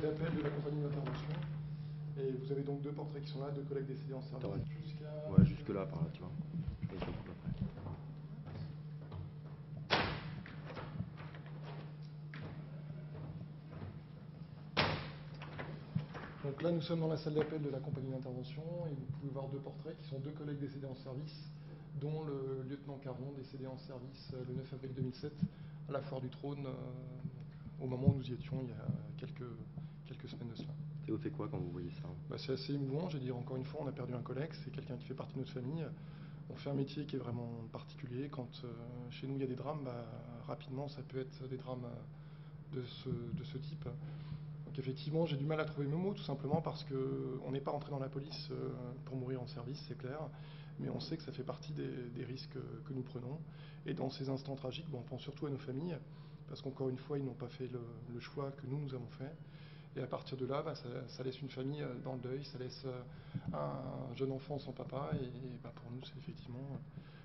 d'appel de la compagnie d'intervention. Et vous avez donc deux portraits qui sont là, deux collègues décédés en service. Ouais, jusque là, par là, tu vois. Je te coupe après. Donc là, nous sommes dans la salle d'appel de la compagnie d'intervention et vous pouvez voir deux portraits qui sont deux collègues décédés en service, dont le lieutenant Caron, décédé en service le 9 avril 2007 à la Foire du Trône, au moment où nous y étions il y a quelques semaines de cela. Et vous fait quoi quand vous voyez ça? C'est assez émouvant, je vais dire, encore une fois, on a perdu un collègue, c'est quelqu'un qui fait partie de notre famille. On fait un métier qui est vraiment particulier. Quand chez nous il y a des drames, rapidement ça peut être des drames de ce type. Donc effectivement, j'ai du mal à trouver mes mots, tout simplement parce qu'on n'est pas rentré dans la police pour mourir en service, c'est clair, mais on sait que ça fait partie des risques que nous prenons. Et dans ces instants tragiques, on pense surtout à nos familles, parce qu'encore une fois, ils n'ont pas fait le choix que nous avons fait. Et à partir de là, ça laisse une famille dans le deuil, ça laisse un jeune enfant sans papa, et pour nous, c'est effectivement...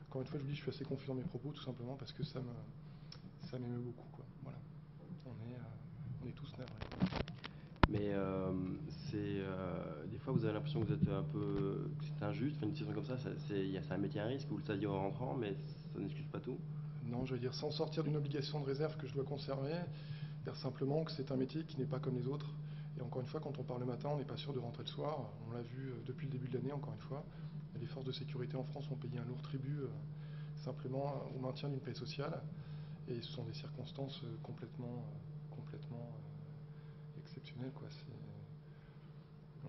Encore une fois, je vous dis, je suis assez confiant dans mes propos, tout simplement parce que ça m'émeut beaucoup, quoi. Voilà. On est tous navrés. Mais des fois, vous avez l'impression que vous êtes un peu... que c'est injuste, une situation comme ça, c'est un métier à risque, vous le saviez en rentrant, mais ça n'excuse pas tout. Non, je veux dire, sans sortir d'une obligation de réserve que je dois conserver, dire simplement que c'est un métier qui n'est pas comme les autres. Et encore une fois, quand on part le matin, on n'est pas sûr de rentrer le soir. On l'a vu depuis le début de l'année, encore une fois. Les forces de sécurité en France ont payé un lourd tribut simplement au maintien d'une paix sociale. Et ce sont des circonstances complètement exceptionnelles, quoi.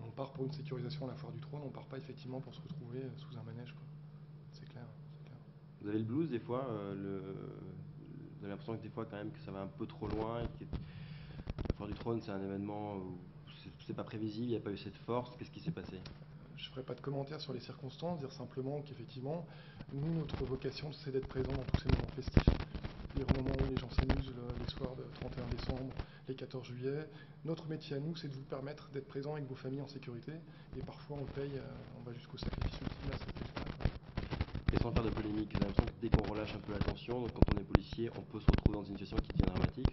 On part pour une sécurisation à la Foire du Trône, on part pas effectivement pour se retrouver sous un manège, quoi. C'est clair, c'est clair. Vous avez le blues des fois, vous avez l'impression que des fois quand même que ça va un peu trop loin, et que la Foire du Trône c'est un événement où c'est pas prévisible, il n'y a pas eu cette force, qu'est-ce qui s'est passé? Je ne ferai pas de commentaires sur les circonstances, dire simplement qu'effectivement, nous, notre vocation, c'est d'être présent dans tous ces moments festifs. Les moments où les gens s'amusent, les soirs de 31 décembre, les 14 juillet. Notre métier à nous, c'est de vous permettre d'être présent avec vos familles en sécurité. Et parfois, on paye, on va jusqu'au sacrifice ultime à cette question-là. Et sans faire de polémique, j'ai l'impression que dès qu'on relâche un peu la tension, donc quand on est policier, on peut se retrouver dans une situation qui devient dramatique.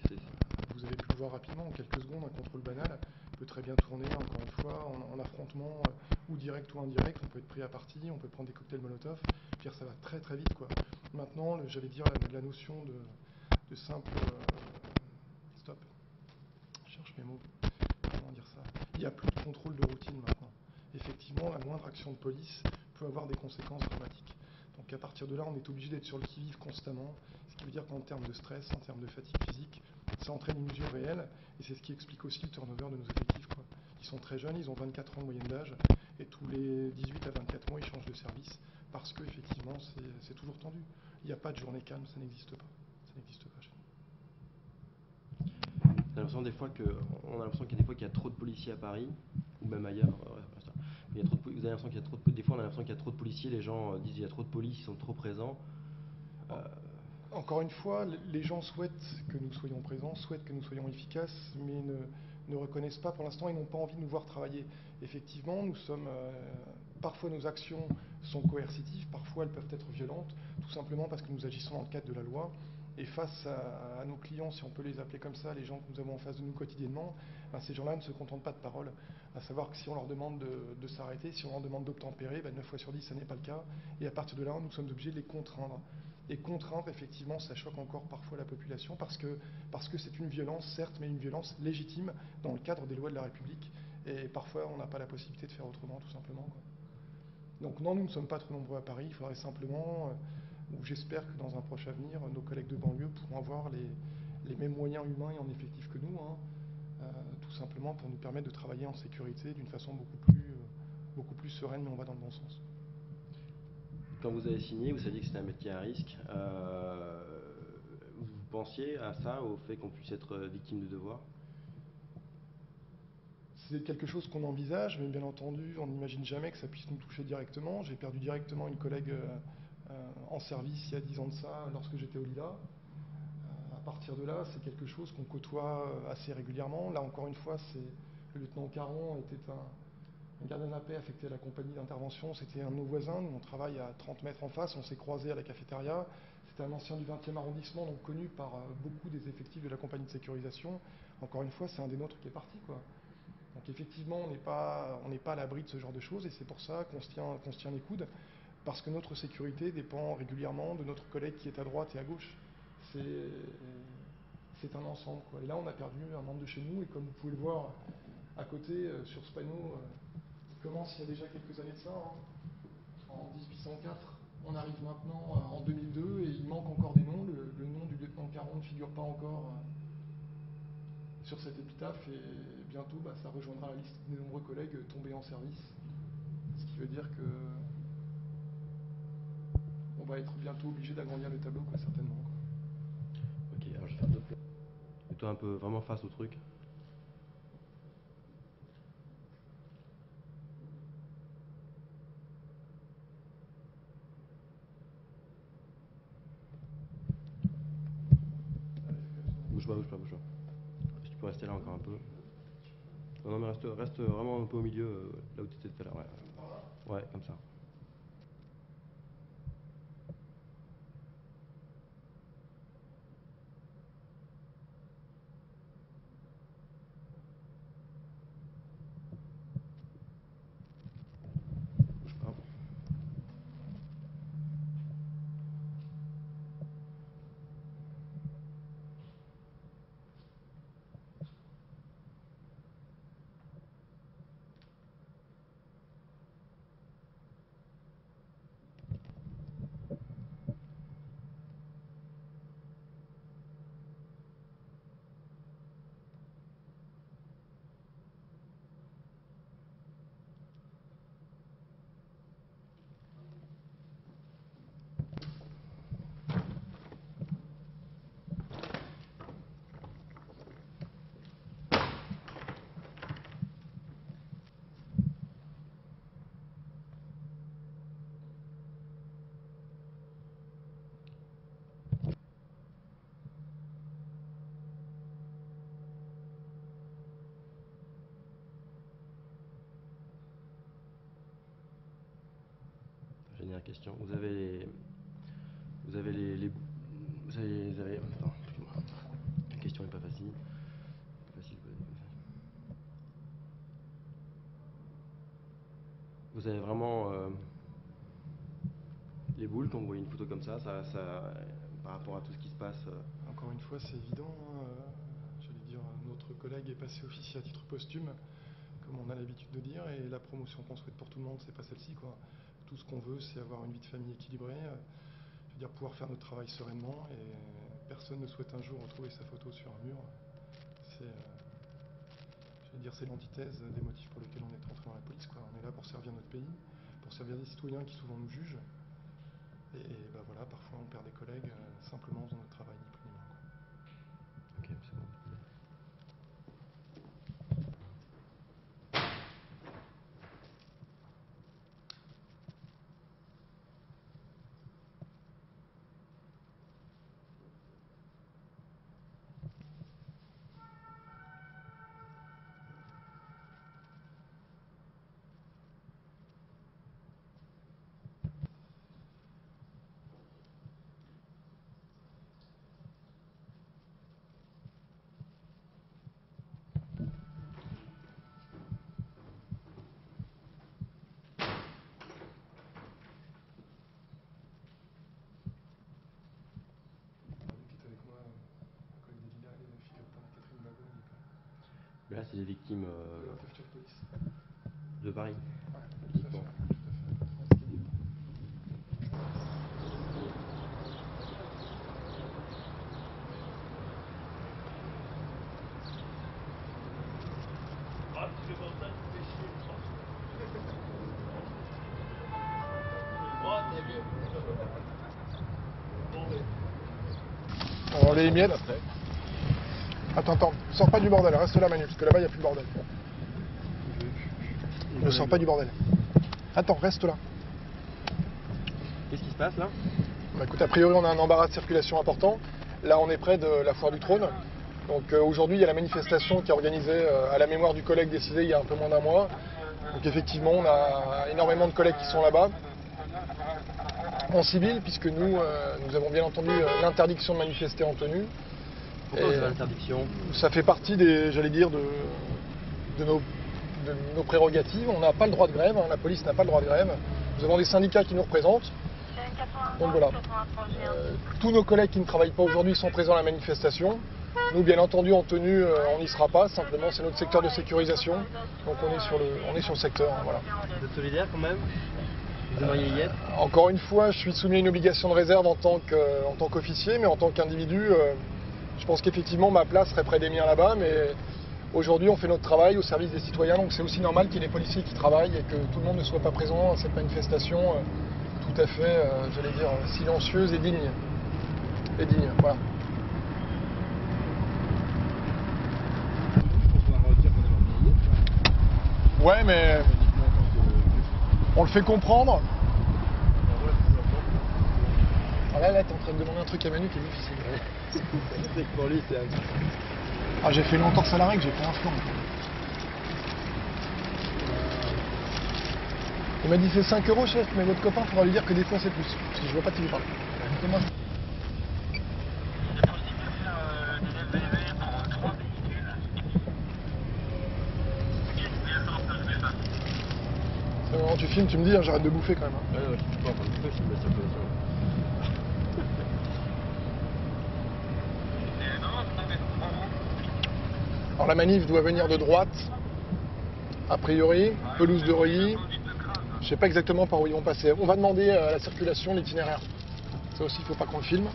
Vous avez pu le voir rapidement, en quelques secondes, un contrôle banal peut très bien tourner, encore une fois, en affrontement ou direct ou indirect. On peut être pris à partie, on peut prendre des cocktails Molotov. Dire ça va très très vite, quoi. Maintenant, j'allais dire la notion de simple... stop. Je cherche mes mots. Comment dire ça? Il n'y a plus de contrôle de routine maintenant. Effectivement, la moindre action de police peut avoir des conséquences dramatiques. Donc à partir de là, on est obligé d'être sur le qui-vive constamment, ce qui veut dire qu'en termes de stress, en termes de fatigue physique, ça entraîne une usure réelle, et c'est ce qui explique aussi le turnover de nos effectifs, quoi. Ils sont très jeunes, ils ont 24 ans de moyenne d'âge, et tous les 18 à 24 mois, ils changent de service, parce que effectivement, c'est toujours tendu. Il n'y a pas de journée calme, ça n'existe pas. Ça n'existe pas chez nous. On a l'impression des fois qu'il y a trop de policiers à Paris, ou même ailleurs. Vous avez l'impression qu'il y a trop de, des fois, on a l'impression qu'il y a trop de policiers, les gens disent il y a trop de police, ils sont trop présents. Encore une fois, les gens souhaitent que nous soyons présents, souhaitent que nous soyons efficaces, mais ne reconnaissent pas pour l'instant et n'ont pas envie de nous voir travailler. Effectivement, parfois nos actions sont coercitives, parfois elles peuvent être violentes, tout simplement parce que nous agissons dans le cadre de la loi. Et face à nos clients, si on peut les appeler comme ça, les gens que nous avons en face de nous quotidiennement, ces gens-là ne se contentent pas de paroles. À savoir que si on leur demande de s'arrêter, si on leur demande d'obtempérer, 9 fois sur 10, ça n'est pas le cas. Et à partir de là, nous sommes obligés de les contraindre. Et contraindre, effectivement, ça choque encore parfois la population parce que c'est une violence, certes, mais une violence légitime dans le cadre des lois de la République. Et parfois, on n'a pas la possibilité de faire autrement, tout simplement, quoi. Donc non, nous ne sommes pas trop nombreux à Paris. Il faudrait simplement, ou j'espère que dans un proche avenir, nos collègues de banlieue pourront avoir les mêmes moyens humains et en effectif que nous, tout simplement pour nous permettre de travailler en sécurité d'une façon beaucoup plus sereine, mais on va dans le bon sens. Quand vous avez signé, vous saviez que c'était un métier à risque. Vous pensiez à ça, au fait qu'on puisse être victime de devoir? C'est quelque chose qu'on envisage, mais bien entendu, on n'imagine jamais que ça puisse nous toucher directement. J'ai perdu directement une collègue en service il y a 10 ans de ça, lorsque j'étais au Lila. À partir de là, c'est quelque chose qu'on côtoie assez régulièrement. Là, encore une fois, le lieutenant Caron était un gardien de la paix affecté à la compagnie d'intervention. C'était un de nos voisins. Nous, on travaille à 30 mètres en face. On s'est croisés à la cafétéria. C'était un ancien du 20e arrondissement, donc connu par beaucoup des effectifs de la compagnie de sécurisation. Encore une fois, c'est un des nôtres qui est parti, quoi. Donc effectivement, on n'est pas à l'abri de ce genre de choses et c'est pour ça qu'on se tient les coudes, parce que notre sécurité dépend régulièrement de notre collègue qui est à droite et à gauche. C'est un ensemble, quoi. Et là, on a perdu un membre de chez nous et comme vous pouvez le voir à côté sur ce panneau, il commence il y a déjà quelques années de ça, hein, en 1804. On arrive maintenant en 2002 et il manque encore des noms. Le nom du lieutenant Caron ne figure pas encore sur cette épitaphe et bientôt ça rejoindra la liste des nombreux collègues tombés en service. Ce qui veut dire que on va être bientôt obligé d'agrandir le tableau, quoi, certainement. Quoi. Ok, alors je vais faire deux plans. Mets-toi un peu vraiment face au truc. Bouge pas, bouge pas, bouge pas. Tu peux rester là encore un peu. Non, mais reste vraiment un peu au milieu, là où tu étais tout à l'heure. Ouais. Ouais, comme ça. Bouge pas. Dernière question. Vous avez attends, excuse-moi. La question n'est pas facile. Pas facile de poser comme ça. Vous avez vraiment les boules quand vous voyez une photo comme ça, par rapport à tout ce qui se passe. Encore une fois, c'est évident. Hein, j'allais dire, notre collègue est passé officier à titre posthume, comme on a l'habitude de dire, et la promotion qu'on souhaite pour tout le monde, c'est pas celle-ci, quoi. Tout ce qu'on veut, c'est avoir une vie de famille équilibrée, je veux dire, pouvoir faire notre travail sereinement, et personne ne souhaite un jour retrouver sa photo sur un mur. C'est, je veux dire, c'est l'antithèse des motifs pour lesquels on est entré dans la police, quoi. On est là pour servir notre pays, pour servir des citoyens qui souvent nous jugent, et bah voilà, parfois on perd des collègues simplement dans notre travail, ni plus ni moins, quoi. Ok, c'est bon. Là, c'est les victimes de Paris. Ouais, Uniquement. On les miettes. Attends, sors pas du bordel, reste là Manu, parce que là-bas il n'y a plus de bordel. Ne sors pas du bordel. Attends, reste là. Qu'est-ce qui se passe là? Bah, écoute, a priori on a un embarras de circulation important. Là on est près de la foire du trône. Donc aujourd'hui il y a la manifestation qui est organisée à la mémoire du collègue décédé il y a un peu moins d'un mois. Donc effectivement on a énormément de collègues qui sont là-bas. En civil, puisque nous avons bien entendu l'interdiction de manifester en tenue. Pourquoi vous avez l'interdiction? Ça fait partie des, j'allais dire, de nos de nos prérogatives. On n'a pas le droit de grève, hein, la police n'a pas le droit de grève. Nous avons des syndicats qui nous représentent. Donc voilà. Tous nos collègues qui ne travaillent pas aujourd'hui sont présents à la manifestation. Nous, bien entendu, en tenue, on n'y sera pas. Simplement, c'est notre secteur de sécurisation. Donc on est sur le secteur. Hein, voilà. Vous êtes solidaire quand même? Vous aimeriez y être? Encore une fois, je suis soumis à une obligation de réserve en tant qu'officier, mais en tant qu'individu, je pense qu'effectivement ma place serait près des miens là-bas. Mais aujourd'hui, on fait notre travail au service des citoyens, donc c'est aussi normal qu'il y ait des policiers qui travaillent et que tout le monde ne soit pas présent à cette manifestation tout à fait, j'allais dire, silencieuse et digne. Voilà. Ouais, mais on le fait comprendre. Ah là, t'es en train de demander un truc à Manu qui est difficile. C'est que pour lui, c'est un... Ah, j'ai fait une entorse à la règle, j'ai fait un flanc. Il m'a dit c'est 5 €, chef, mais votre copain pourra lui dire que des fois c'est plus. Parce que je vois pas qui lui parle. C'est moi. Quand tu filmes, tu me dis, hein, j'arrête de bouffer quand même. Hein. Ouais, je suis pas en train de bouffer, je suis sur position. Alors la manif doit venir de droite, a priori, pelouse de Reuilly. Je sais pas exactement par où ils vont passer. On va demander à la circulation l'itinéraire. Ça aussi, il faut pas qu'on le filme.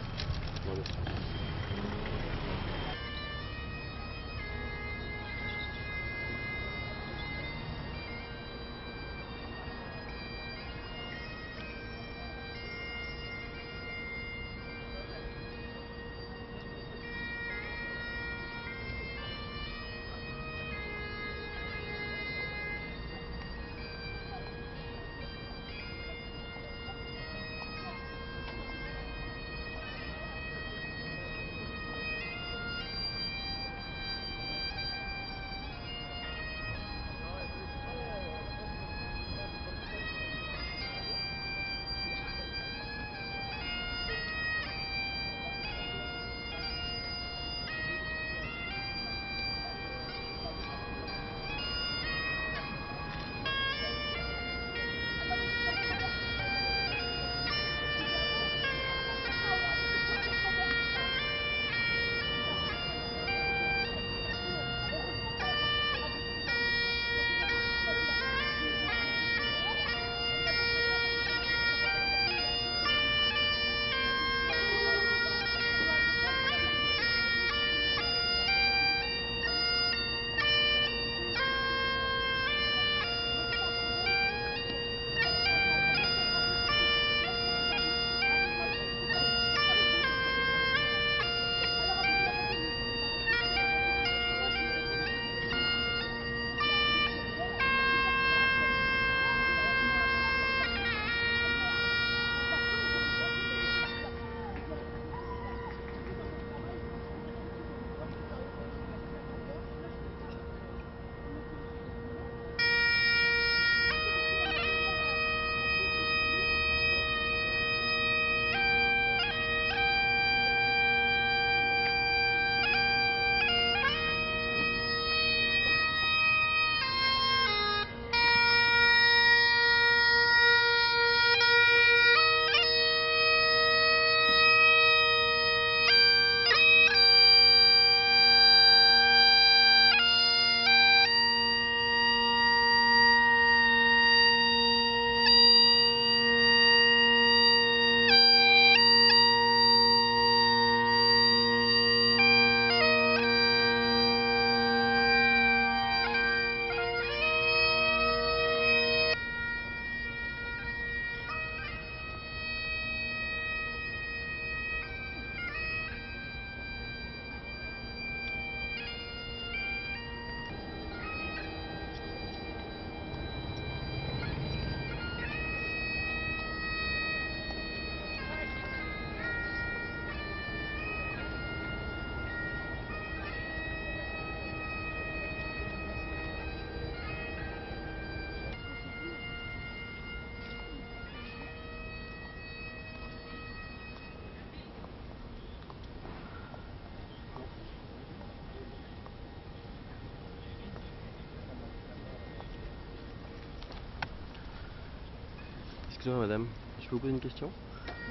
Excusez-moi madame, je peux vous poser une question?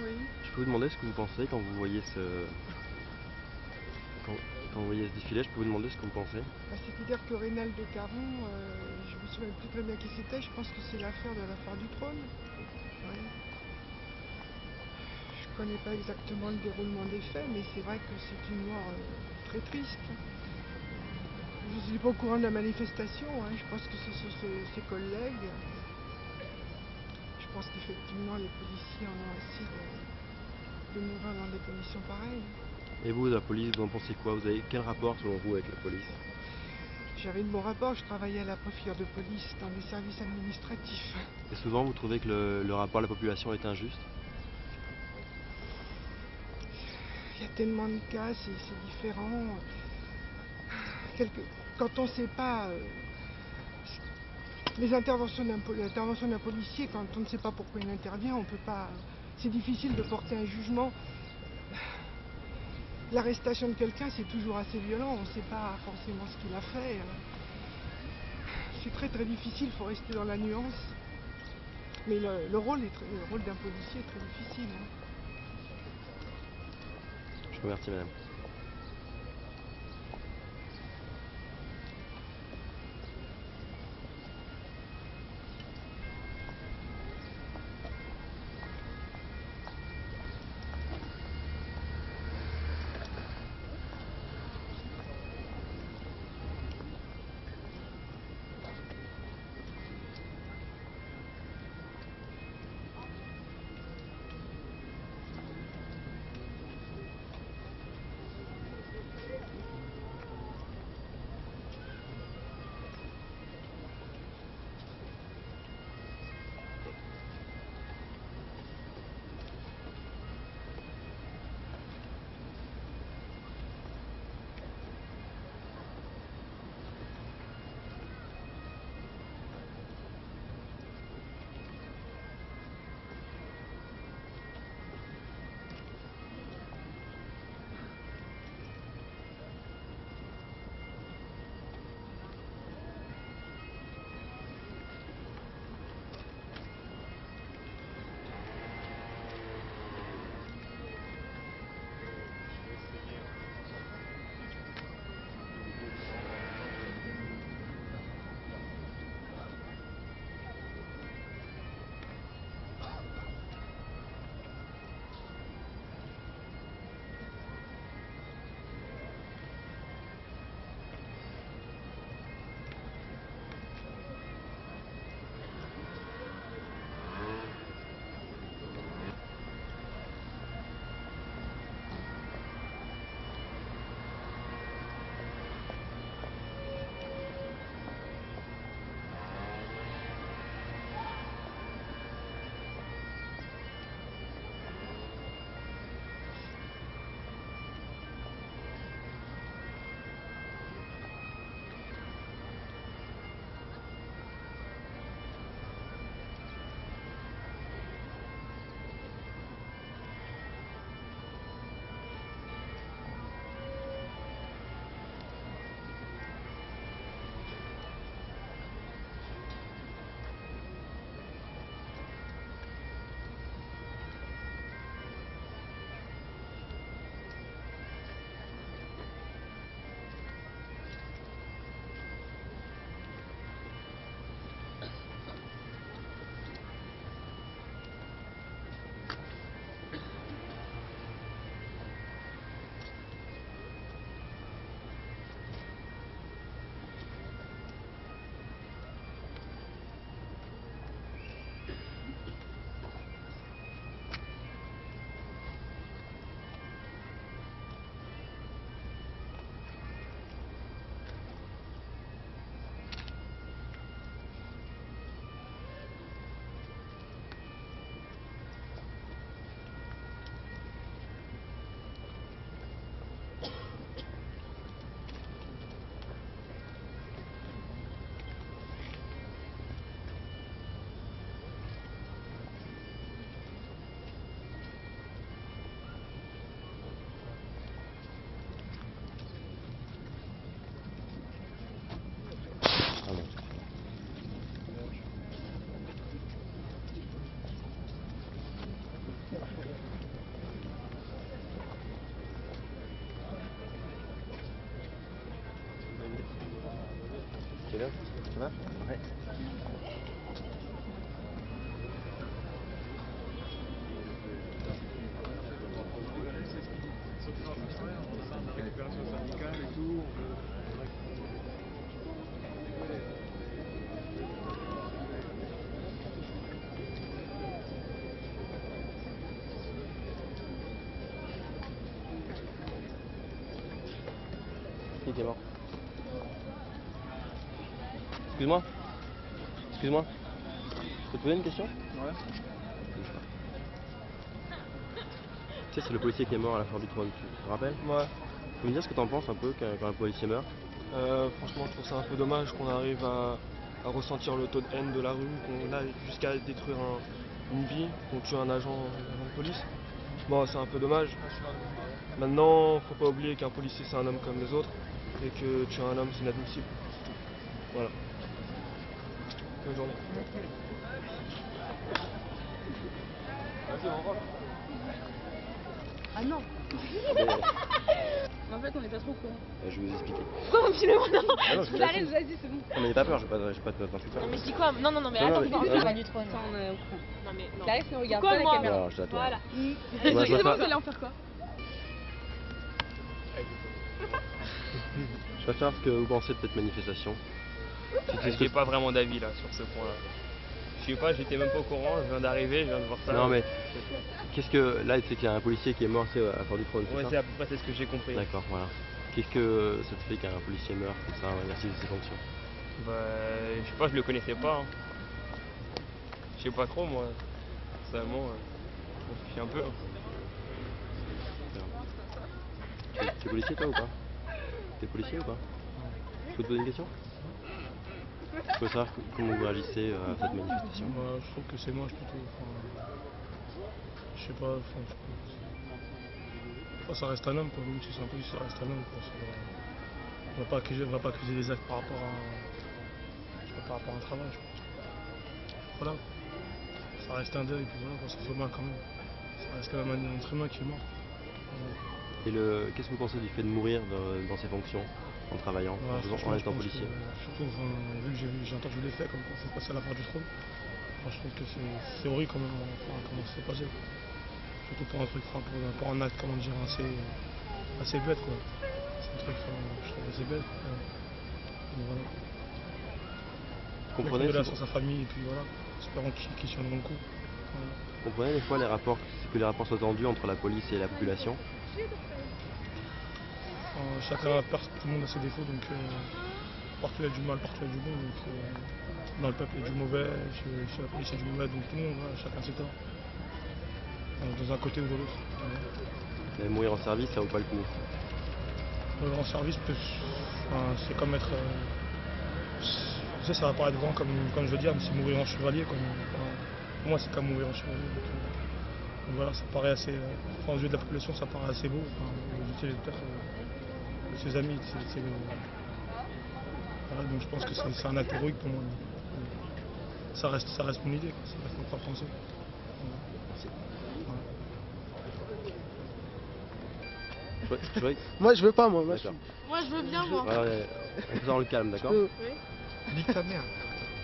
Oui. Je peux vous demander ce que vous pensez quand vous voyez quand vous voyez ce défilé, je peux vous demander ce que vous pensez? C'est-à-dire que Reynald Caron, je me souviens plus très bien qui c'était, je pense que c'est l'affaire de la foire du trône. Oui. Je connais pas exactement le déroulement des faits, mais c'est vrai que c'est une mort très triste. Je ne suis pas au courant de la manifestation, hein. Je pense que ce sont ses collègues. Je pense qu'effectivement les policiers en ont assez de mourir dans des conditions pareilles. Et vous, la police, vous en pensez quoi? Vous avez quel rapport selon vous avec la police? J'avais de bons rapports, je travaillais à la préfecture de police dans les services administratifs. Et souvent vous trouvez que le rapport à la population est injuste? Il y a tellement de cas, c'est différent. Quand on ne sait pas l'intervention d'un policier, quand on ne sait pas pourquoi il intervient, on peut pas. C'est difficile de porter un jugement. L'arrestation de quelqu'un, c'est toujours assez violent, on ne sait pas forcément ce qu'il a fait. C'est très très difficile, il faut rester dans la nuance. Mais le rôle d'un policier est très difficile. Je vous remercie madame. Tu es là? Ça va? Ouais. Récupération syndicale et tout. Qui est mort? Excuse-moi. Excuse-moi. Je peux te poser une question? Ouais. Tu sais, c'est le policier qui est mort à la foire du trône, tu te rappelles? Ouais. Tu peux me dire ce que t'en penses un peu quand un policier meurt? Franchement, je trouve ça un peu dommage qu'on arrive à ressentir le taux de haine de la rue, qu'on aille jusqu'à détruire une vie, qu'on tue un agent de police. Bon, c'est un peu dommage. Maintenant, faut pas oublier qu'un policier c'est un homme comme les autres et que tuer un homme c'est inadmissible. Voilà. Bonne journée. Vas-y, au revoir. Ah non. Mais, En fait, on n'est pas trop au courant. je vais vous expliquer. Continue-moi, non. Ah non, je J'arrive, vas-y, c'est bon. Non, mais n'aie pas peur, je vais pas t'insulter. Non mais je dis quoi? Non non non mais Non, attends, mais- je non, parle mais- Du trône. Ça on est au courant. Non mais non. Clarisse ne regarde Pourquoi pas moi la caméra. Non, je t'attends. Voilà. Moi, je vois Excusez-moi, pas- vous allez en faire quoi? Je vais savoir ce que vous pensez de cette manifestation. J'ai pas vraiment d'avis là sur ce point-là. Je sais pas, j'étais même pas au courant, je viens d'arriver, je viens de voir ça. Non mais qu'est-ce que là c'est qu'il y a un policier qui est mort c'est à la foire du trône, Ouais, c'est c'est ça? à peu près c'est ce que j'ai compris. D'accord, voilà. Qu'est-ce que ça te fait qu'un policier meurt comme ça, en exercice de ses fonctions? Bah, je sais pas, je le connaissais pas. Hein. Je sais pas trop moi. Personnellement, je m'en fiche un peu. T'es policier toi ou pas? T'es policier ou pas? Je peux te poser une question? Je veux savoir comment vous réagissez à cette manifestation. Bah, je trouve que c'est moche plutôt. Je sais pas. Ça reste un homme quoi. Même si c'est un policier, ça reste un homme quoi. On va pas accuser les actes par rapport à un travail. Je pense. Voilà. Ça reste un deuil et puis voilà quoi. Ça fait mal quand même. Ça reste quand même un être humain qui est mort. Et qu'est-ce que vous pensez du fait de mourir dans ses fonctions en travaillant, Voilà, en franchement, je étant pense policier? surtout vu que j'ai entendu les faits comme quoi c'est passé à la porte du trône. Je trouve que c'est horrible quand même comment ça s'est passé. Surtout pour un truc, pour un acte, comment dire, assez bête quoi. C'est un truc, je trouve assez bête. Donc, voilà. Vous comprenez, Sur sa famille et puis voilà. Espérons qu'ils tiendront le coup. Voilà. vous comprenez des fois que les rapports soient tendus entre la police et la population? Tout le monde a ses défauts, donc partout il y a du mal, partout il y a du bon. Donc, dans le peuple il y a du mauvais, chez la police il y a du mauvais, donc tout le monde, voilà, chacun ses torts. Dans un côté ou de l'autre. Voilà. Mais mourir en service, ça vaut pas le coup. En service, c'est comme être. Je sais, ça va paraître grand comme je veux dire, mais c'est mourir en chevalier. Pour moi, c'est comme mourir en chevalier. Donc voilà, ça paraît assez. Aux yeux de la population, ça paraît assez beau. Peut-être ses amis, voilà, donc je pense que c'est un acte héroïque pour moi. Ça reste mon idée, quoi. Ça reste mon propre pensée. Joël? Moi je veux pas moi. D'accord. Moi je veux bien moi. Alors, on fait ça dans le calme, d'accord? Nique ta mère.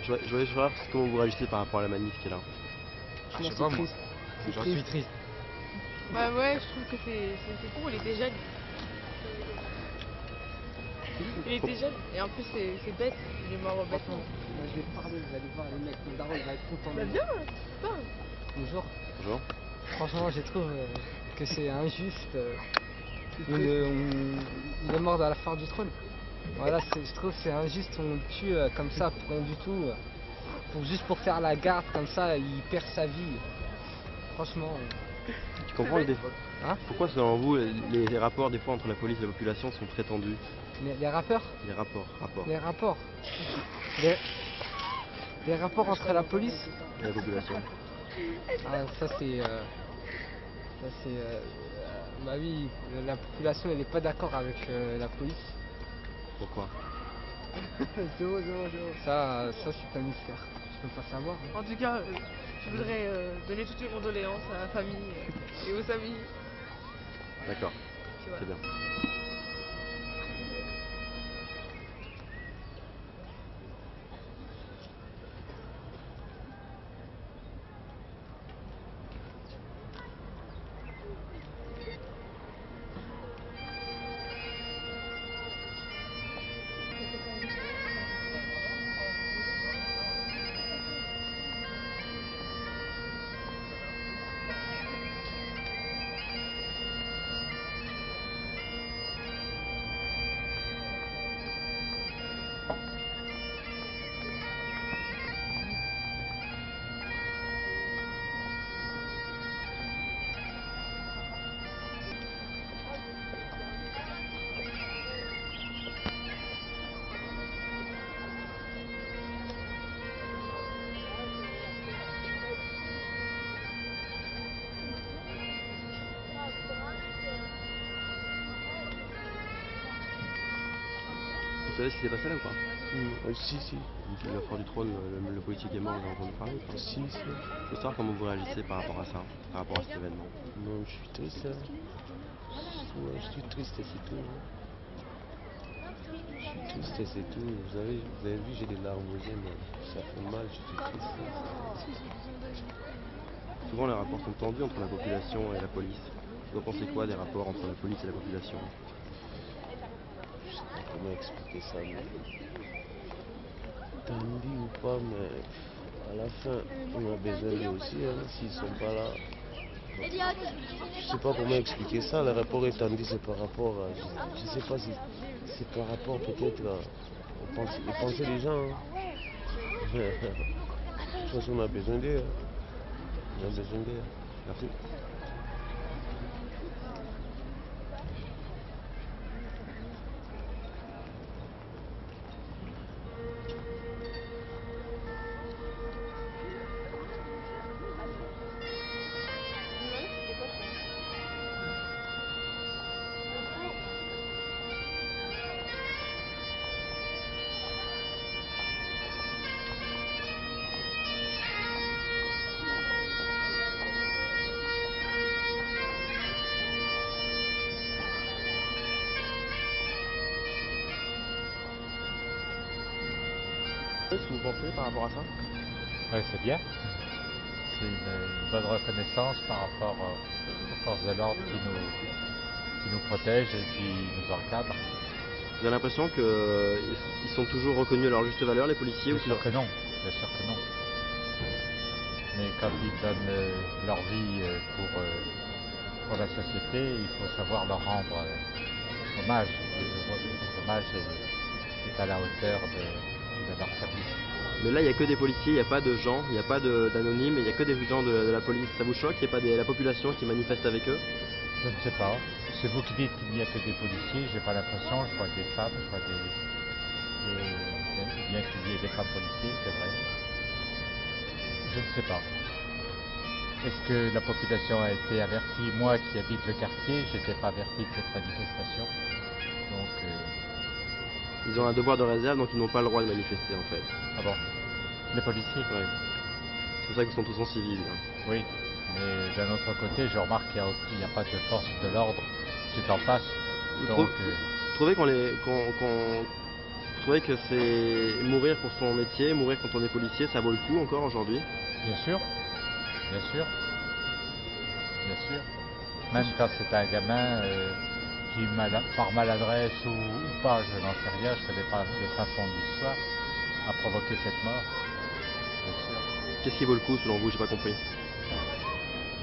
Je voulais savoir comment vous réagissez par rapport à la manif qui est là. Je sais pas moi. J'en suis triste. Bah ouais, je trouve que c'est pour, il était jeune. Il était jeune et en plus c'est bête, il est mort bêtement. Moi, je vais parler, vous allez voir les mecs, mon daron il va être content. Bah bien, parle. Bonjour. Bonjour. Franchement je trouve que c'est injuste. Il est mort dans la foire du trône. Voilà, je trouve que c'est injuste, on le tue comme ça pour rien du tout. Juste pour faire la garde comme ça, il perd sa vie. Franchement. Tu comprends le défaut? Hein? Pourquoi selon vous les rapports des fois entre la police et la population sont très tendus? Les rappeurs? Les rapports. Les rapports. Les rapports entre la police Et la population. Ah, ça c'est. Bah oui, la population elle n'est pas d'accord avec la police. Pourquoi? Ça c'est un mystère. Je peux pas savoir. En tout cas, je voudrais donner toutes mes condoléances à la famille et aux amis. D'accord. Tu vois. C'est bien. savez ce qui s'est passé là ou pas? Si. La Foire du Trône, le policier qui est mort, vous avez entendu parler ou pas? Si. Je veux savoir comment vous réagissez par rapport à ça, par rapport à cet événement. Non, je suis triste. Hein. Ouais, je suis triste et c'est tout. Je suis triste et c'est tout. Vous avez vu, j'ai des larmes aux yeux, mais ça fait mal, je suis triste. Souvent les rapports sont tendus entre la population et la police. Vous en pensez quoi des rapports entre la police et la population? Je sais pas comment expliquer ça, mais... Tendu ou pas, mais à la fin, on a besoin d'eux aussi, hein. S'ils sont pas là... Je sais pas comment expliquer ça, le rapport est tendu, c'est par rapport à... Je sais pas si c'est par rapport peut-être aux pensées des gens. Hein. De toute façon, on a besoin d'eux. Hein. On a besoin d'eux. Merci. Qu'est-ce que vous pensez par rapport à ça? Oui, c'est bien. C'est une bonne reconnaissance par rapport aux forces de l'ordre qui nous protègent et qui nous encadrent. Vous avez l'impression qu'ils sont toujours reconnus à leur juste valeur, les policiers? Bien sûr que non, bien sûr que non. Mais quand ils donnent leur vie pour la société, il faut savoir leur rendre hommage. L'hommage est à la hauteur de leur service. Mais là, il n'y a que des policiers, il n'y a pas de gens, il n'y a pas d'anonymes, il n'y a que des gens de la police. Ça vous choque qu'il n'y ait pas la population qui manifeste avec eux? Je ne sais pas. C'est vous qui dites qu'il n'y a que des policiers. J'ai pas l'impression. Je vois des femmes, je vois bien qu'il y ait des femmes policiers, c'est vrai. Je ne sais pas. Est-ce que la population a été avertie? Moi qui habite le quartier, je n'étais pas averti de cette manifestation. Donc... Ils ont un devoir de réserve, donc ils n'ont pas le droit de manifester en fait. Ah bon? Les policiers? Oui. C'est pour ça qu'ils sont tous en civil. Hein. Oui, mais d'un autre côté, je remarque qu'il n'y a pas de force de l'ordre qui est en face. Vous trouvez que c'est mourir pour son métier, mourir quand on est policier, ça vaut le coup encore aujourd'hui? Bien sûr, bien sûr, bien sûr. Même quand c'est un gamin qui, par maladresse ou pas, je n'en sais rien, je ne connais pas le fin fond de l'histoire, a provoqué cette mort, bien sûr. Qu'est-ce qui vaut le coup selon vous? J'ai pas compris.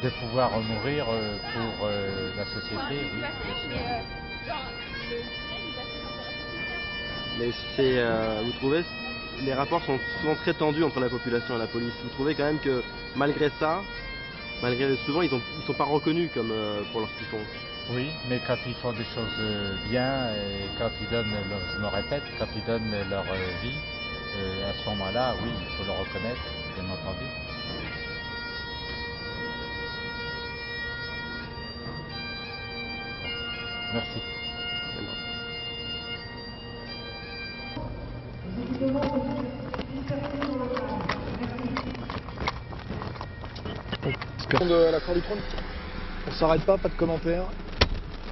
De pouvoir mourir pour la société, oui, bien sûr. Mais vous trouvez, les rapports sont souvent très tendus entre la population et la police. Vous trouvez quand même que malgré ça, souvent ils sont pas reconnus comme pour ce qu'ils font? Oui, mais quand ils font des choses bien, et quand ils donnent, je me répète, quand ils donnent leur vie, à ce moment-là, oui, il faut le reconnaître, bien entendu. Merci. De la Cour du Trône, on s'arrête pas de commentaires.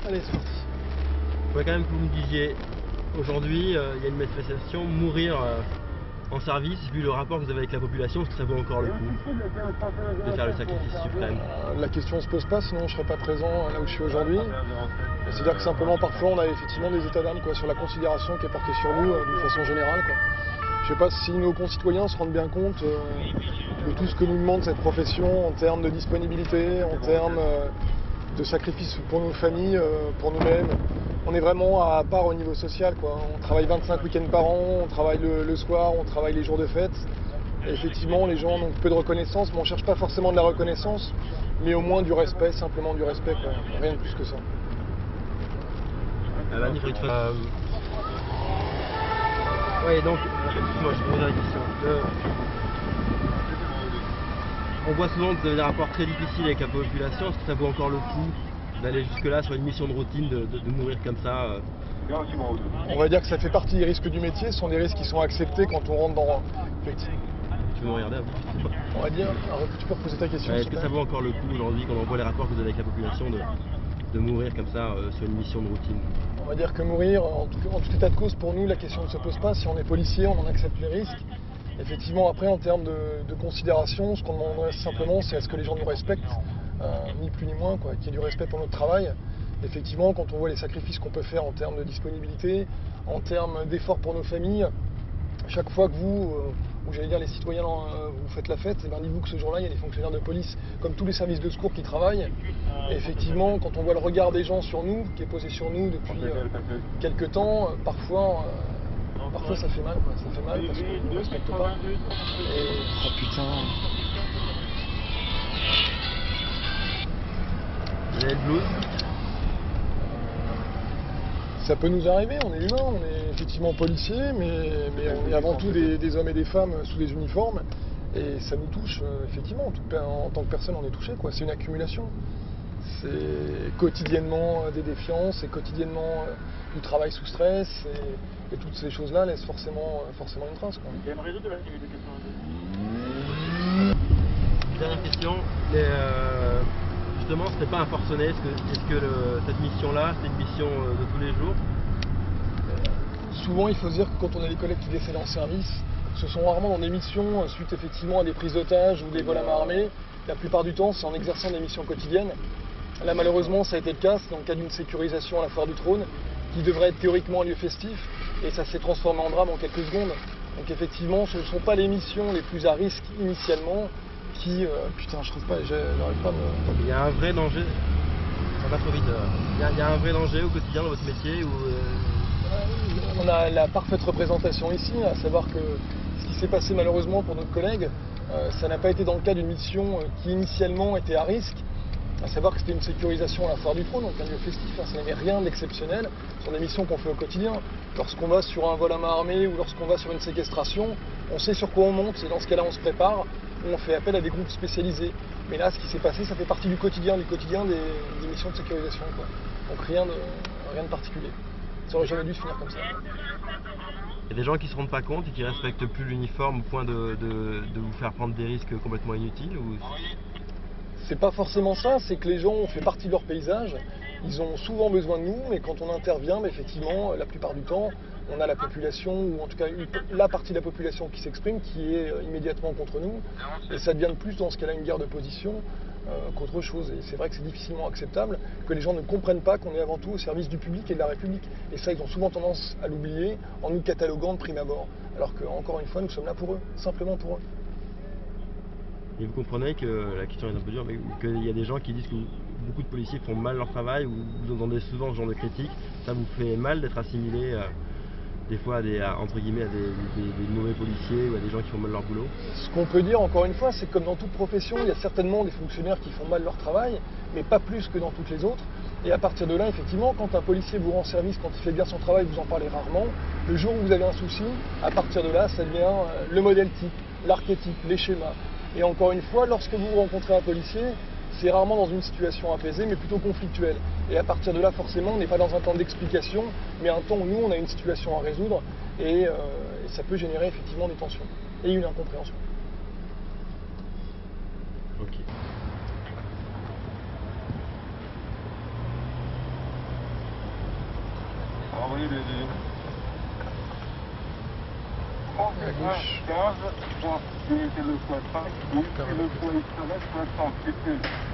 Allez, c'est parti. Il faudrait quand même que vous me disiez, aujourd'hui, il y a une manifestation, mourir en service, vu le rapport que vous avez avec la population, est-ce que ça vaut encore le coup de faire le sacrifice suprême? La question se pose pas, sinon je ne serais pas présent là où je suis aujourd'hui. C'est-à-dire que simplement, parfois, on a effectivement des états d'âme sur la considération qui est portée sur nous d'une façon générale. Je ne sais pas si nos concitoyens se rendent bien compte de tout ce que nous demande cette profession en termes de disponibilité, en termes de sacrifice pour nos familles, pour nous-mêmes. On est vraiment à part au niveau social. On travaille 25 week-ends par an, on travaille le soir, on travaille les jours de fête. Et effectivement, les gens ont peu de reconnaissance, mais on ne cherche pas forcément de la reconnaissance, mais au moins du respect, simplement du respect, rien de plus que ça. Oui, donc, excuse-moi, je pose la question. On voit souvent que vous avez des rapports très difficiles avec la population. Est-ce que ça vaut encore le coup d'aller jusque-là sur une mission de routine, de mourir comme ça On va dire que ça fait partie des risques du métier, ce sont des risques qui sont acceptés quand on rentre dans... Effectivement. Tu veux me regarder un peu? Je sais pas. On va dire, alors, tu peux reposer ta question. Est-ce que ça vaut encore le coup aujourd'hui, quand on voit les rapports que vous avez avec la population, de mourir comme ça sur une mission de routine? On va dire que mourir, en tout état de cause, pour nous, la question ne se pose pas. Si on est policier, on en accepte les risques. Effectivement, après, en termes de considération, ce qu'on demanderait simplement, c'est à ce que les gens nous respectent, ni plus ni moins, qu'il y ait du respect pour notre travail. Effectivement, quand on voit les sacrifices qu'on peut faire en termes de disponibilité, en termes d'efforts pour nos familles, chaque fois que vous, ou j'allais dire les citoyens, vous faites la fête, dites-vous que ce jour-là, il y a des fonctionnaires de police, comme tous les services de secours qui travaillent. Et effectivement, quand on voit le regard des gens sur nous, qui est posé sur nous depuis quelques temps, parfois ça fait mal, ça fait mal parce qu'on ne respecte pas. Et... Oh putain. Vous avez le blues? Ça peut nous arriver, on est humain, on est effectivement policiers, mais on est avant tout des hommes et des femmes sous des uniformes. Et ça nous touche, effectivement, en tant que personne, on est touché, quoi. C'est une accumulation. C'est quotidiennement des défiances, c'est quotidiennement du travail sous stress, et toutes ces choses-là laissent forcément une trace, quoi. Il y a un réseau de l'activité 82. Dernière question. Justement, c'était pas un forcené. Est-ce que cette mission-là, c'est une mission de tous les jours? Souvent, il faut se dire que quand on a des collègues qui décèdent en service, ce sont rarement dans des missions suite effectivement à des prises d'otages ou des vols à main armée. La plupart du temps, c'est en exerçant des missions quotidiennes. Là, malheureusement, ça a été le cas. C'est dans le cadre d'une sécurisation à la Foire du Trône, qui devrait être théoriquement un lieu festif, et ça s'est transformé en drame en quelques secondes. Donc effectivement, ce ne sont pas les missions les plus à risque initialement qui... putain, je trouve pas, j'arrive pas à me... Il y a un vrai danger, ça va trop vite, il y a un vrai danger au quotidien dans votre métier où... On a la parfaite représentation ici, à savoir que ce qui s'est passé malheureusement pour notre collègue, ça n'a pas été dans le cas d'une mission qui initialement était à risque, à savoir que c'était une sécurisation à la Foire du Trône, donc un lieu festif, ça n'avait rien d'exceptionnel, ce sont des missions qu'on fait au quotidien. Lorsqu'on va sur un vol à main armée ou lorsqu'on va sur une séquestration, on sait sur quoi on monte, et dans ce cas-là on se prépare, on fait appel à des groupes spécialisés. Mais là, ce qui s'est passé, ça fait partie du quotidien des missions de sécurisation, quoi. Donc rien de particulier. Ça aurait jamais dû se finir comme ça. Il y a des gens qui ne se rendent pas compte et qui ne respectent plus l'uniforme au point de vous faire prendre des risques complètement inutiles ou... C'est pas forcément ça, c'est que les gens ont fait partie de leur paysage, ils ont souvent besoin de nous, mais quand on intervient, effectivement, la plupart du temps, on a la population, ou en tout cas la partie de la population qui s'exprime, qui est immédiatement contre nous, et ça devient de plus dans ce cas-là une guerre de position qu'autre chose. Et c'est vrai que c'est difficilement acceptable que les gens ne comprennent pas qu'on est avant tout au service du public et de la République. Et ça, ils ont souvent tendance à l'oublier en nous cataloguant de prime abord, alors qu'encore une fois, nous sommes là pour eux, simplement pour eux. Et vous comprenez que la question est un peu dure, mais qu'il y a des gens qui disent que beaucoup de policiers font mal leur travail, ou vous entendez souvent ce genre de critiques, ça vous fait mal d'être assimilé des fois entre guillemets à des mauvais policiers ou à des gens qui font mal leur boulot? Ce qu'on peut dire encore une fois, c'est que comme dans toute profession, il y a certainement des fonctionnaires qui font mal leur travail, mais pas plus que dans toutes les autres. Et à partir de là, effectivement, quand un policier vous rend service, quand il fait bien son travail, vous en parlez rarement. Le jour où vous avez un souci, à partir de là, ça devient le modèle type, l'archétype, les schémas. Et encore une fois, lorsque vous rencontrez un policier, c'est rarement dans une situation apaisée, mais plutôt conflictuelle. Et à partir de là, forcément, on n'est pas dans un temps d'explication, mais un temps où nous, on a une situation à résoudre, et ça peut générer effectivement des tensions et une incompréhension. Ok. Envoyez les À gauche. 15, le point 5, le point 5, le point 5,